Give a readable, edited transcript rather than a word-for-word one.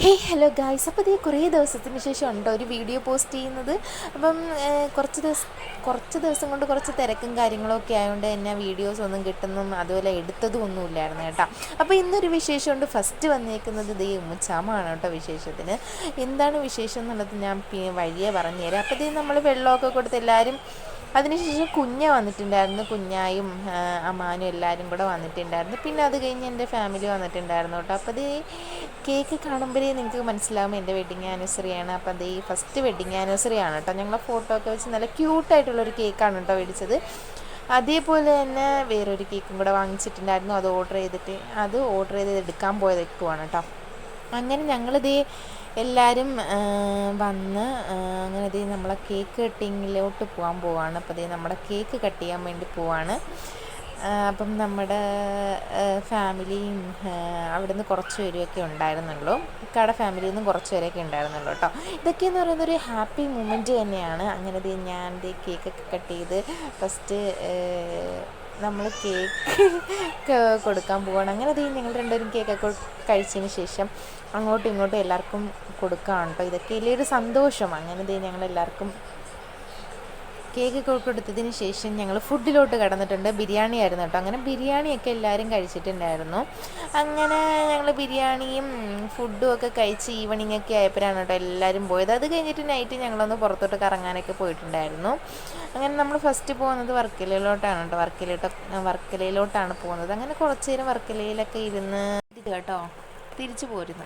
Hello guys, അപ്പോൾ ഇത് കുറേ ദിവസത്തിന് ശേഷം ഉണ്ടോ ഒരു വീഡിയോ പോസ്റ്റ് ചെയ്യുന്നത്. അപ്പം കുറച്ച് ദിവസം കൊണ്ട് കുറച്ച് തിരക്കും കാര്യങ്ങളൊക്കെ ആയതുകൊണ്ട് തന്നെ വീഡിയോസ് ഒന്നും കിട്ടുന്നതും അതുപോലെ എടുത്തതും ഒന്നും ഇല്ലായിരുന്നു കേട്ടോ. അപ്പോൾ ഇന്നൊരു വിശേഷമുണ്ട്. ഫസ്റ്റ് വന്നേക്കുന്നത് ദേ ഉമ്മച്ചാമാണ് കേട്ടോ വിശേഷത്തിന്. എന്താണ് വിശേഷം എന്നുള്ളത് ഞാൻ വഴിയേ പറഞ്ഞു തരാം. അപ്പോൾ ഇത് നമ്മൾ വെള്ളമൊക്കെ കൊടുത്ത് എല്ലാവരും, അതിനുശേഷം കുഞ്ഞ വന്നിട്ടുണ്ടായിരുന്നു. കുഞ്ഞായും അമ്മാനും എല്ലാവരും കൂടെ വന്നിട്ടുണ്ടായിരുന്നു. പിന്നെ അത് കഴിഞ്ഞ് എൻ്റെ ഫാമിലി വന്നിട്ടുണ്ടായിരുന്നു കേട്ടോ. അപ്പോൾ അത് കേക്ക് കാണുമ്പോഴേ നിങ്ങൾക്ക് മനസ്സിലാവും എൻ്റെ വെഡിങ് ആനിവേഴ്സറിയാണ്. അപ്പോൾ അത് ഈ ഫസ്റ്റ് വെഡിങ് ആനിവേഴ്സറി ആണ് കേട്ടോ. ഞങ്ങൾ ഫോട്ടോ ഒക്കെ വെച്ച് നല്ല ക്യൂട്ടായിട്ടുള്ളൊരു കേക്കാണ് കേട്ടോ മേടിച്ചത്. അതേപോലെ തന്നെ വേറൊരു കേക്കും കൂടെ വാങ്ങിച്ചിട്ടുണ്ടായിരുന്നു. അത് ഓർഡർ ചെയ്ത് എടുക്കാൻ പോയതൊക്കെയാണ് കേട്ടോ. അങ്ങനെ ഞങ്ങളിതേ എല്ലാവരും വന്ന് അങ്ങനെ ഇതേ നമ്മളെ കേക്ക് കട്ടിങ്ങിലോട്ട് പോവാണ്. അപ്പോൾ ഇതേ നമ്മുടെ കേക്ക് കട്ട് ചെയ്യാൻ വേണ്ടി പോവാണ്. അപ്പം നമ്മുടെ ഫാമിലിയും അവിടെ നിന്ന് കുറച്ച് പേരൊക്കെ ഉണ്ടായിരുന്നുള്ളൂ. ഇക്കാടെ ഫാമിലിയിൽ നിന്നും കുറച്ച് പേരൊക്കെ ഉണ്ടായിരുന്നുള്ളൂ കേട്ടോ. ഇതൊക്കെയെന്ന് പറയുന്നൊരു ഹാപ്പി മൂമെൻറ്റ് തന്നെയാണ്. അങ്ങനെ ഞാൻ കേക്കൊക്കെ കട്ട് ചെയ്ത് ഫസ്റ്റ് നമ്മൾ കേക്ക് കൊടുക്കാൻ പോവുകയാണ്. അങ്ങനെ ഞങ്ങൾ രണ്ടുപേരും കേക്കൊക്കെ കഴിച്ചതിന് ശേഷം അങ്ങോട്ടും ഇങ്ങോട്ടും എല്ലാവർക്കും കൊടുക്കുകയാണ് കേട്ടോ. ഇതൊക്കെ വലിയൊരു സന്തോഷം. അങ്ങനെ ഞങ്ങളെല്ലാവർക്കും കേക്ക് കൊടുത്തതിന് ശേഷം ഞങ്ങൾ ഫുഡിലോട്ട് കടന്നിട്ടുണ്ട്. ബിരിയാണി ആയിരുന്നു കേട്ടോ. അങ്ങനെ ബിരിയാണിയൊക്കെ എല്ലാവരും കഴിച്ചിട്ടുണ്ടായിരുന്നു. അങ്ങനെ ഞങ്ങൾ ബിരിയാണിയും ഫുഡും ഒക്കെ കഴിച്ച് ഈവനിങ് ഒക്കെ ആയപ്പോഴാണ് കേട്ടോ എല്ലാവരും പോയത്. അത് കഴിഞ്ഞിട്ട് നൈറ്റ് ഞങ്ങളൊന്ന് പുറത്തോട്ട് കറങ്ങാനൊക്കെ പോയിട്ടുണ്ടായിരുന്നു. അങ്ങനെ നമ്മൾ ഫസ്റ്റ് പോകുന്നത് വർക്കലയിലോട്ടാണ് കേട്ടോ. വർക്കലയിലോട്ടാണ് പോകുന്നത്. അങ്ങനെ കുറച്ച് നേരം വർക്കലയിലൊക്കെ ഇരുന്ന് കേട്ടോ തിരിച്ചു പോരുന്നു.